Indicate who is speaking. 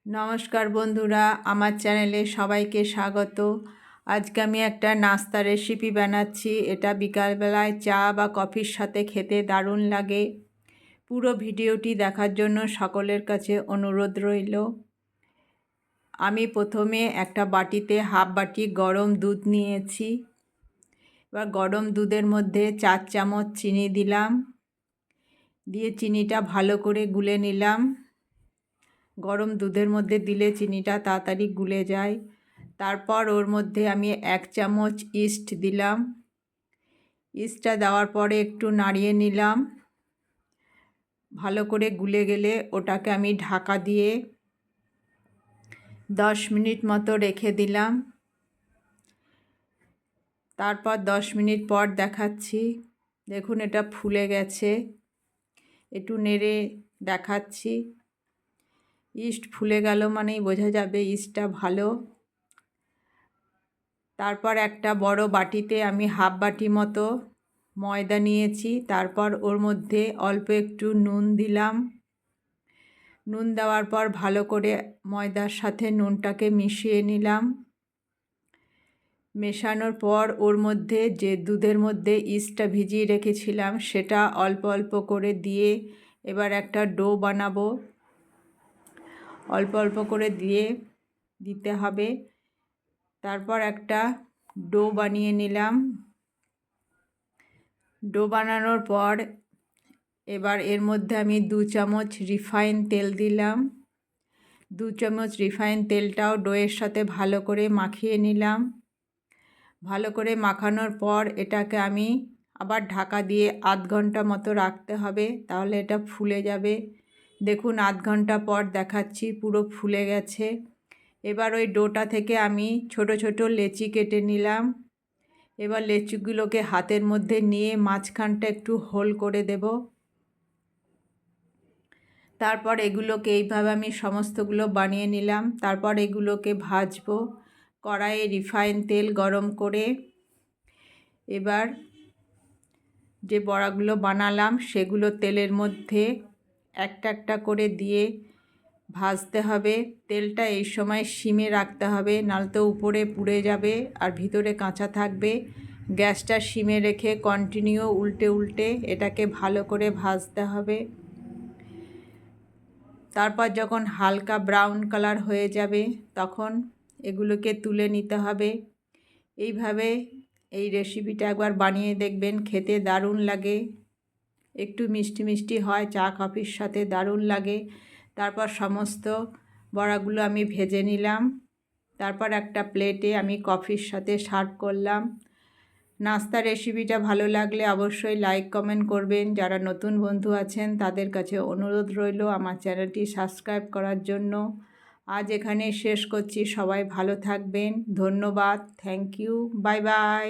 Speaker 1: নমস্কার বন্ধুরা, আমার চ্যানেলে সবাইকে স্বাগত। আজকে আমি একটা নাস্তা রেসিপি বানাচ্ছি। এটা বিকালবেলায় চা বা কফির সাথে খেতে দারুণ লাগে। পুরো ভিডিওটি দেখার জন্য সকলের কাছে অনুরোধ রইল। আমি প্রথমে একটা বাটিতে হাফ বাটি গরম দুধ নিয়েছি। এবার গরম দুধের মধ্যে 4 চামচ চিনি দিলাম, দিয়ে চিনিটা ভালো করে গুলে নিলাম। গরম দুধের মধ্যে দিলে চিনিটা তাড়াতাড়ি গুলে যায়। তারপর ওর মধ্যে আমি 1 চামচ ইস্ট দিলাম। ইস্টটা দেওয়ার পরে একটু নাড়িয়ে নিলাম। ভালো করে গুলে গেলে ওটাকে আমি ঢাকা দিয়ে 10 মিনিট মতো রেখে দিলাম। তারপর 10 মিনিট পর দেখাচ্ছি। দেখুন এটা ফুলে গেছে। একটু নেড়ে দেখাচ্ছি। ইস্ট ফুলে গেল মানেই বোঝা যাবে ইস্টটা ভালো। তারপর একটা বড় বাটিতে আমি হাফ বাটি মতো ময়দা নিয়েছি। তারপর ওর মধ্যে অল্প একটু নুন দিলাম। নুন দেওয়ার পর ভালো করে ময়দার সাথে নুনটাকে মিশিয়ে নিলাম। মেশানোর পর ওর মধ্যে যে দুধের মধ্যে ইস্টটা ভিজিয়ে রেখেছিলাম সেটা অল্প অল্প করে দিয়ে এবার একটা ডো বানাবো। অল্প অল্প করে দিতে হবে। তারপর একটা ডো বানিয়ে নিলাম। ডো বানানোর পর এবার এর মধ্যে আমি 2 চামচ রিফাইন তেল দিলাম। 2 চামচ রিফাইন তেলটাও ডোয়ের সাথে ভালো করে মাখিয়ে নিলাম। ভালো করে মাখানোর পর এটাকে আমি আবার ঢাকা দিয়ে আধ ঘন্টা মতো রাখতে হবে, তাহলে এটা ফুলে যাবে। দেখুন আধ ঘন্টা পর দেখাচ্ছি, পুরো ফুলে গেছে। এবার ওই ডোটা থেকে আমি ছোট ছোট লেচি কেটে নিলাম। এবার লেচিগুলোকে হাতের মধ্যে নিয়ে মাঝখানটা একটু হোল করে দেব। তারপর এগুলোকে এইভাবে আমি সমস্তগুলো বানিয়ে নিলাম। তারপর এগুলোকে ভাজবো। কড়াইয়ে রিফাইন তেল গরম করে এবার যে বড়াগুলো বানালাম সেগুলো তেলের মধ্যে একটা একটা করে দিয়ে ভাজতে হবে। তেলটা এই সময় সিমে রাখতে হবে, নাহলে তো উপরে পুড়ে যাবে আর ভিতরে কাঁচা থাকবে। গ্যাসটা সিমে রেখে কন্টিনিউ উল্টে উল্টে এটাকে ভালো করে ভাজতে হবে। তারপর যখন হালকা ব্রাউন কালার হয়ে যাবে তখন এগুলোকে তুলে নিতে হবে। এইভাবে এই রেসিপিটা একবার বানিয়ে দেখবেন, খেতে দারুণ লাগে। একটু মিষ্টি মিষ্টি হয়, চা কফির সাথে দারুণ লাগে। তারপর সমস্ত বড়াগুলো আমি ভেজে নিলাম। তারপর একটা প্লেটে আমি কফির সাথে সার্ভ করলাম। নাস্তা রেসিপিটা ভালো লাগলে অবশ্যই লাইক কমেন্ট করবেন। যারা নতুন বন্ধু আছেন তাদের কাছে অনুরোধ রইল আমার চ্যানেলটি সাবস্ক্রাইব করার জন্য। আজ এখানে শেষ করছি। সবাই ভালো থাকবেন। ধন্যবাদ। Thank you. Bye by.